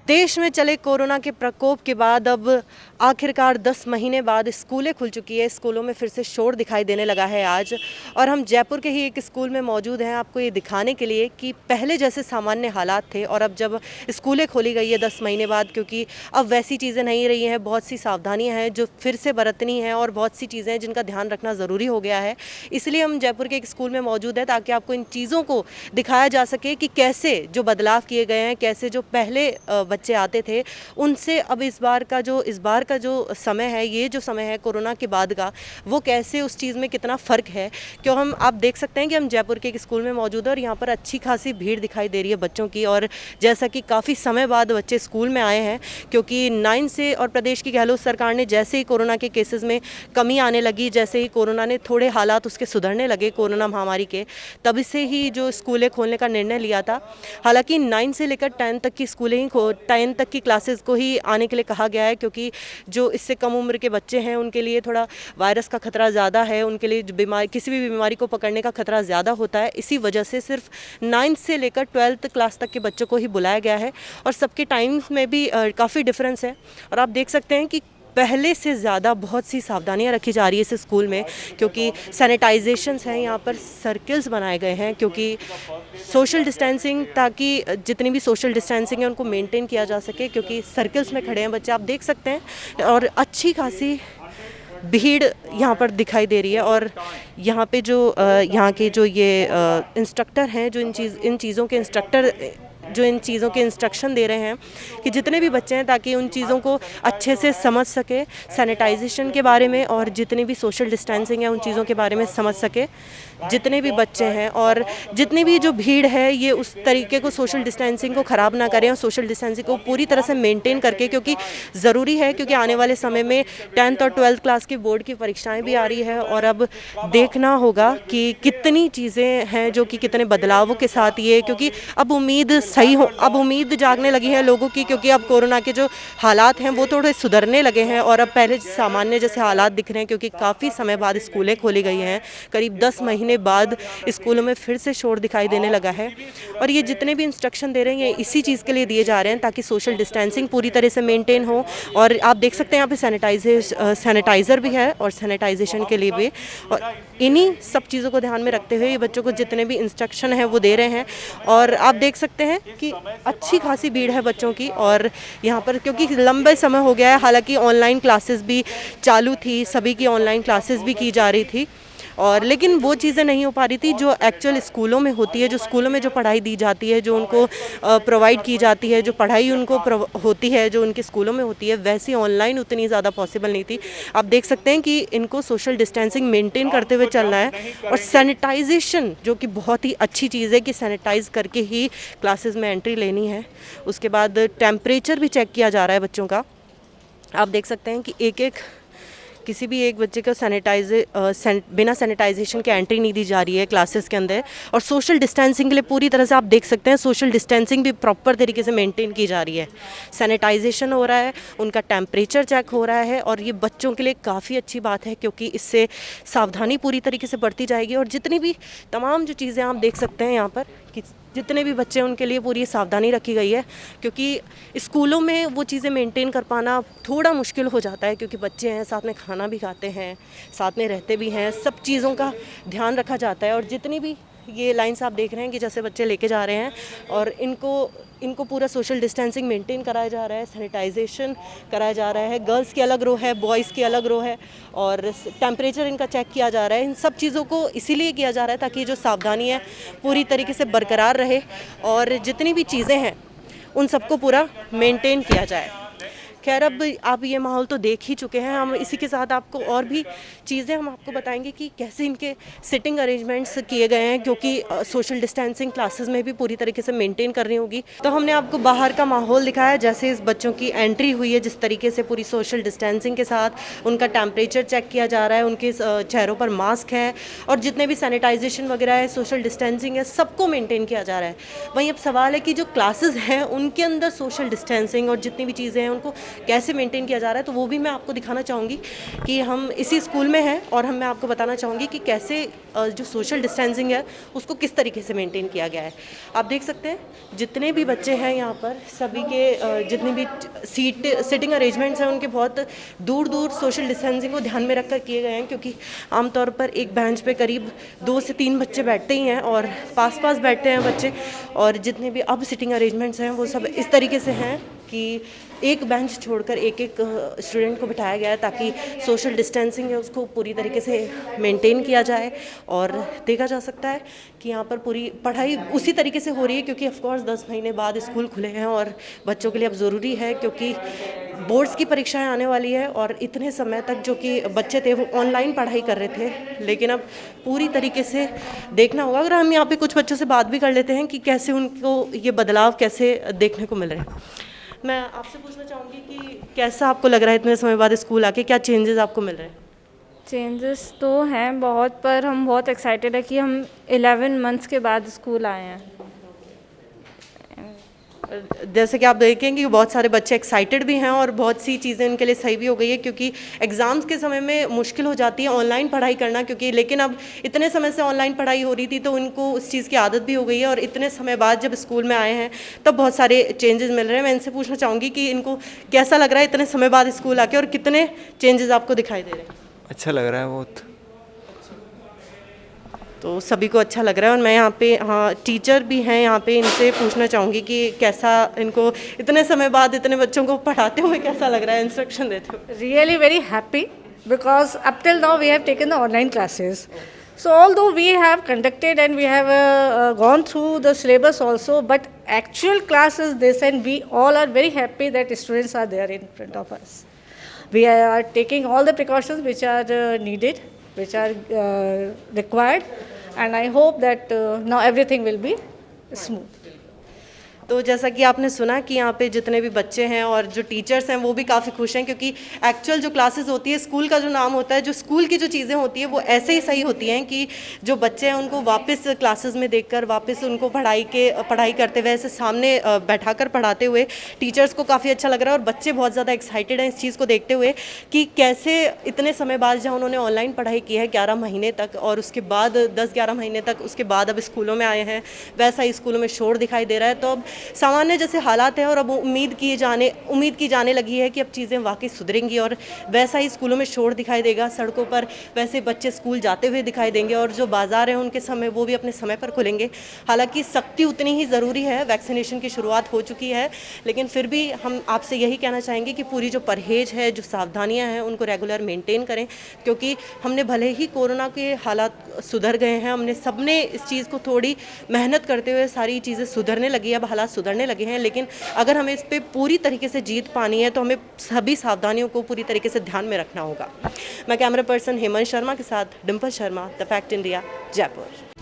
देश में चले कोरोना के प्रकोप के बाद अब आखिरकार 10 महीने बाद स्कूलें खुल चुकी है। स्कूलों में फिर से शोर दिखाई देने लगा है आज, और हम जयपुर के ही एक स्कूल में मौजूद हैं आपको ये दिखाने के लिए कि पहले जैसे सामान्य हालात थे और अब जब स्कूलें खोली गई है 10 महीने बाद, क्योंकि अब वैसी चीज़ें नहीं रही हैं। बहुत सी सावधानियाँ हैं जो फिर से बरतनी हैं और बहुत सी चीज़ें हैं जिनका ध्यान रखना ज़रूरी हो गया है। इसलिए हम जयपुर के एक स्कूल में मौजूद हैं ताकि आपको इन चीज़ों को दिखाया जा सके कि कैसे जो बदलाव किए गए हैं, कैसे जो पहले बच्चे आते थे उनसे अब इस बार का जो समय है, ये जो समय है कोरोना के बाद का, वो कैसे उस चीज़ में कितना फ़र्क है। क्यों आप देख सकते हैं कि हम जयपुर के एक स्कूल में मौजूद है और यहाँ पर अच्छी खासी भीड़ दिखाई दे रही है बच्चों की। और जैसा कि काफ़ी समय बाद बच्चे स्कूल में आए हैं, क्योंकि 9 से और प्रदेश की गहलोत सरकार ने जैसे ही कोरोना के केसेस में कमी आने लगी, जैसे ही कोरोना ने थोड़े हालात उसके सुधरने लगे कोरोना महामारी के, तब से ही जो स्कूलें खोलने का निर्णय लिया था। हालांकि 9 से लेकर 10 तक की स्कूलें ही 10 तक की क्लासेस को ही आने के लिए कहा गया है, क्योंकि जो इससे कम उम्र के बच्चे हैं उनके लिए थोड़ा वायरस का खतरा ज़्यादा है, उनके लिए बीमारी, किसी भी बीमारी को पकड़ने का खतरा ज़्यादा होता है। इसी वजह से सिर्फ 9 से लेकर 12th क्लास तक के बच्चों को ही बुलाया गया है। और सबके टाइम्स में भी काफ़ी डिफरेंस है, और आप देख सकते हैं कि पहले से ज़्यादा बहुत सी सावधानियां रखी जा रही है इस स्कूल में, क्योंकि सैनिटाइजेशंस हैं, यहाँ पर सर्कल्स बनाए गए हैं, क्योंकि सोशल डिस्टेंसिंग, ताकि जितनी भी सोशल डिस्टेंसिंग है उनको मेंटेन किया जा सके, क्योंकि सर्कल्स में खड़े हैं बच्चे, आप देख सकते हैं। और अच्छी खासी भीड़ यहाँ पर दिखाई दे रही है। और यहाँ पे जो यहाँ के जो ये इंस्ट्रक्टर हैं, जो इन चीज़ों के इंस्ट्रक्टर जो इन चीज़ों के इंस्ट्रक्शन दे रहे हैं कि जितने भी बच्चे हैं, ताकि उन चीज़ों को अच्छे से समझ सके, सैनिटाइजेशन के बारे में और जितनी भी सोशल डिस्टेंसिंग है उन चीज़ों के बारे में समझ सके जितने भी बच्चे हैं। और जितनी भी जो भीड़ है ये उस तरीके को, सोशल डिस्टेंसिंग को ख़राब ना करें और सोशल डिस्टेंसिंग को पूरी तरह से मेंटेन करके, क्योंकि ज़रूरी है, क्योंकि आने वाले समय में 10th और 12th क्लास की बोर्ड की परीक्षाएँ भी आ रही है। और अब देखना होगा कि कितनी चीज़ें हैं जो कि कितने बदलावों के साथ ये, क्योंकि अब उम्मीद जागने लगी है लोगों की, क्योंकि अब कोरोना के जो हालात हैं वो थोड़े सुधरने लगे हैं और अब पहले सामान्य जैसे हालात दिख रहे हैं, क्योंकि काफ़ी समय बाद स्कूलें खोली गई हैं। करीब 10 महीने बाद स्कूलों में फिर से शोर दिखाई देने लगा है। और ये जितने भी इंस्ट्रक्शन दे रहे हैं ये इसी चीज़ के लिए दिए जा रहे हैं ताकि सोशल डिस्टेंसिंग पूरी तरह से मेंटेन हो। और आप देख सकते हैं यहाँ पे सैनिटाइज़र भी है और सैनिटाइजेशन के लिए भी, और इन्हीं सब चीज़ों को ध्यान में रखते हुए ये बच्चों को जितने भी इंस्ट्रक्शन हैं वो दे रहे हैं। और आप देख सकते हैं कि अच्छी खासी भीड़ है बच्चों की। और यहाँ पर क्योंकि लंबे समय हो गया है, हालांकि ऑनलाइन क्लासेस भी चालू थी, सभी की ऑनलाइन क्लासेस भी की जा रही थी, और लेकिन वो चीज़ें नहीं हो पा रही थी जो एक्चुअल स्कूलों में होती है, जो स्कूलों में जो पढ़ाई दी जाती है, जो उनको प्रोवाइड की जाती है, जो पढ़ाई उनको होती है, जो उनके स्कूलों में होती है, वैसी ऑनलाइन उतनी ज़्यादा पॉसिबल नहीं थी। आप देख सकते हैं कि इनको सोशल डिस्टेंसिंग मेंटेन करते हुए चलना है। और सैनिटाइजेशन, जो कि बहुत ही अच्छी चीज़ है कि सैनिटाइज़ करके ही क्लासेस में एंट्री लेनी है। उसके बाद टेम्परेचर भी चेक किया जा रहा है बच्चों का। आप देख सकते हैं कि किसी भी एक बच्चे को बिना सैनिटाइजेशन के एंट्री नहीं दी जा रही है क्लासेस के अंदर। और सोशल डिस्टेंसिंग के लिए पूरी तरह से आप देख सकते हैं सोशल डिस्टेंसिंग भी प्रॉपर तरीके से मेंटेन की जा रही है। सैनिटाइजेशन हो रहा है, उनका टेम्परेचर चेक हो रहा है, और ये बच्चों के लिए काफ़ी अच्छी बात है, क्योंकि इससे सावधानी पूरी तरीके से बढ़ती जाएगी। और जितनी भी तमाम जो चीज़ें आप देख सकते हैं यहाँ पर कि जितने भी बच्चे हैं उनके लिए पूरी सावधानी रखी गई है, क्योंकि स्कूलों में वो चीज़ें मेंटेन कर पाना थोड़ा मुश्किल हो जाता है, क्योंकि बच्चे हैं, साथ में खाना भी खाते हैं, साथ में रहते भी हैं, सब चीज़ों का ध्यान रखा जाता है। और जितनी भी ये लाइन्स आप देख रहे हैं कि जैसे बच्चे लेके जा रहे हैं, और इनको पूरा सोशल डिस्टेंसिंग मेंटेन कराया जा रहा है, सैनिटाइजेशन कराया जा रहा है। गर्ल्स की अलग रो है, बॉयज़ की अलग रो है, और टेम्परेचर इनका चेक किया जा रहा है। इन सब चीज़ों को इसीलिए किया जा रहा है ताकि जो सावधानी है पूरी तरीके से बरकरार रहे, और जितनी भी चीज़ें हैं उन सबको पूरा मेंटेन किया जाए। खैर, अब आप ये माहौल तो देख ही चुके हैं। हम इसी के साथ आपको और भी चीज़ें हम आपको बताएंगे कि कैसे इनके सिटिंग अरेंजमेंट्स किए गए हैं, क्योंकि सोशल डिस्टेंसिंग क्लासेस में भी पूरी तरीके से मेंटेन करनी होगी। तो हमने आपको बाहर का माहौल दिखाया, जैसे इस बच्चों की एंट्री हुई है, जिस तरीके से पूरी सोशल डिस्टेंसिंग के साथ उनका टेम्परेचर चेक किया जा रहा है, उनके चेहरों पर मास्क है, और जितने भी सैनिटाइजेशन वगैरह है, सोशल डिस्टेंसिंग है, सबको मेंटेन किया जा रहा है। वहीं अब सवाल है कि जो क्लासेस हैं उनके अंदर सोशल डिस्टेंसिंग और जितनी भी चीज़ें हैं उनको कैसे मेंटेन किया जा रहा है, तो वो भी मैं आपको दिखाना चाहूँगी कि हम इसी स्कूल में हैं और मैं आपको बताना चाहूँगी कि कैसे जो सोशल डिस्टेंसिंग है उसको किस तरीके से मेंटेन किया गया है। आप देख सकते हैं जितने भी बच्चे हैं यहाँ पर, सभी के जितनी भी सिटिंग अरेंजमेंट्स हैं उनके बहुत दूर दूर सोशल डिस्टेंसिंग को ध्यान में रखकर किए गए हैं, क्योंकि आमतौर पर एक बेंच पे करीब 2 से 3 बच्चे बैठते ही हैं और पास पास बैठते हैं बच्चे। और जितने भी अब सिटिंग अरेंजमेंट्स हैं वो सब इस तरीके से हैं कि एक बेंच छोड़कर एक एक स्टूडेंट को बिठाया गया है ताकि सोशल डिस्टेंसिंग है उसको पूरी तरीके से मेंटेन किया जाए। और देखा जा सकता है कि यहाँ पर पूरी पढ़ाई उसी तरीके से हो रही है, क्योंकि ऑफ कोर्स 10 महीने बाद स्कूल खुले हैं और बच्चों के लिए अब ज़रूरी है, क्योंकि बोर्ड्स की परीक्षाएं आने वाली है और इतने समय तक जो कि बच्चे थे वो ऑनलाइन पढ़ाई कर रहे थे, लेकिन अब पूरी तरीके से देखना होगा। अगर हम यहाँ पे कुछ बच्चों से बात भी कर लेते हैं कि कैसे उनको ये बदलाव कैसे देखने को मिल रहे हैं। मैं आपसे पूछना चाहूँगी कि कैसा आपको लग रहा है इतने समय बाद स्कूल आके, क्या चेंजेस आपको मिल रहे हैं? चेंजेस तो हैं बहुत, पर हम बहुत एक्साइटेड है कि हम 11 मंथ्स के बाद स्कूल आए हैं। जैसे कि आप देखेंगे कि बहुत सारे बच्चे एक्साइटेड भी हैं और बहुत सी चीज़ें उनके लिए सही भी हो गई है, क्योंकि एग्ज़ाम्स के समय में मुश्किल हो जाती है ऑनलाइन पढ़ाई करना, क्योंकि लेकिन अब इतने समय से ऑनलाइन पढ़ाई हो रही थी तो उनको उस चीज़ की आदत भी हो गई है और इतने समय बाद जब स्कूल में आए हैं तब बहुत सारे चेंजेस मिल रहे हैं। मैं इनसे पूछना चाहूँगी कि इनको कैसा लग रहा है इतने समय बाद स्कूल आके और कितने चेंजेस आपको दिखाई दे रहे हैं? अच्छा लग रहा है बहुत। तो सभी को अच्छा लग रहा है और मैं यहाँ पे, हाँ, टीचर भी हैं यहाँ पे, इनसे पूछना चाहूँगी कि कैसा इनको इतने समय बाद इतने बच्चों को पढ़ाते हुए कैसा लग रहा है, इंस्ट्रक्शन देते हुए? Really very happy because up till now we have taken the online classes. So although we have conducted and we have gone through the syllabus also, but actual class is this, and we all are very happy that students are there in front of us. We are taking all the precautions which are needed, which are required, and I hope that now everything will be smooth. तो जैसा कि आपने सुना कि यहाँ पे जितने भी बच्चे हैं और जो टीचर्स हैं वो भी काफ़ी खुश हैं, क्योंकि एक्चुअल जो क्लासेस होती है, स्कूल का जो नाम होता है, जो स्कूल की जो चीज़ें होती हैं वो ऐसे ही सही होती हैं कि जो बच्चे हैं उनको वापस क्लासेस में देखकर वापस उनको पढ़ाई करते हुए ऐसे सामने बैठाकर पढ़ाते हुए टीचर्स को काफ़ी अच्छा लग रहा है और बच्चे बहुत ज़्यादा एक्साइटेड हैं इस चीज़ को देखते हुए कि कैसे इतने समय बाद जहाँ उन्होंने ऑनलाइन पढ़ाई की है 11 महीने तक और उसके बाद 10-11 महीने तक उसके बाद अब स्कूलों में आए हैं, वैसा ही स्कूलों में शोर दिखाई दे रहा है। तो अब सामान्य जैसे हालात हैं और अब उम्मीद की जाने लगी है कि अब चीज़ें वाकई सुधरेंगी और वैसा ही स्कूलों में शोर दिखाई देगा, सड़कों पर वैसे बच्चे स्कूल जाते हुए दिखाई देंगे और जो बाज़ार हैं उनके समय वो भी अपने समय पर खुलेंगे। हालांकि सख्ती उतनी ही ज़रूरी है, वैक्सीनेशन की शुरुआत हो चुकी है, लेकिन फिर भी हम आपसे यही कहना चाहेंगे कि पूरी जो परहेज है, जो सावधानियाँ हैं उनको रेगुलर मेंटेन करें, क्योंकि हमने भले ही कोरोना के हालात सुधर गए हैं, हमने सबने इस चीज़ को थोड़ी मेहनत करते हुए सारी चीज़ें सुधरने लगी, अब हालात सुधरने लगे हैं, लेकिन अगर हमें इस पर पूरी तरीके से जीत पानी है तो हमें सभी सावधानियों को पूरी तरीके से ध्यान में रखना होगा। मैं कैमरा पर्सन हेमंत शर्मा के साथ Dimple Sharma, the fact India, Jaipur.